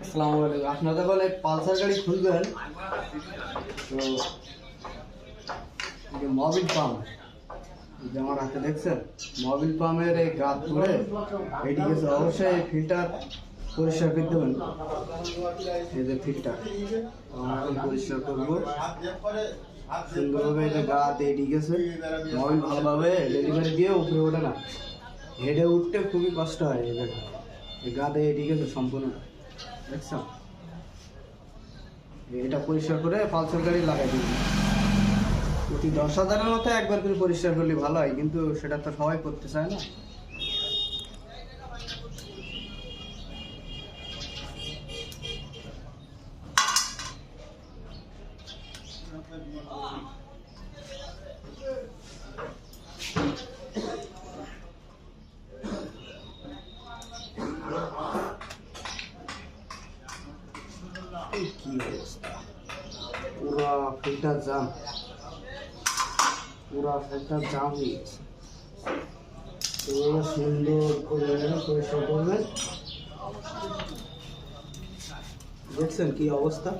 আসসালামু আলাইকুম। আপনারা যখন এই পালসার গাড়ি খুলবেন তো মোবিল পাম্প যে আমার হাতে দেখছেন, মোবিল পাম্পের এই গাত ধরে এদিকে অবশ্যই ফিল্টার পরিষ্কার করে দেবেন। এই যে ফিল্টার আমরা এখন পরিষ্কার করবো সুন্দরভাবে। এই যে গাত এদিকে গেছে, মোবিল ভালোভাবে ডেলিভারি দিয়ে উপরে ওঠে না, হেডে উঠতে খুবই কষ্ট হয়। এই গাতে এদিকে গেছে সম্পূর্ণ, দেখছেন? এটা পরিষ্কার করে পালসার গাড়ি লাগাই দিন। প্রতি 10,000-এর মতো একবার করে পরিষ্কার করলে ভালো হয়, কিন্তু সেটা তো সবাই করতে চায় না। কি অবস্থা, পুরা ফিল্টার জাম, পুরা ফিল্টার জাম হয়ে গেছে। এগুলো সুন্দর করে পরিষ্কার করবেন। দেখছেন কি অবস্থা?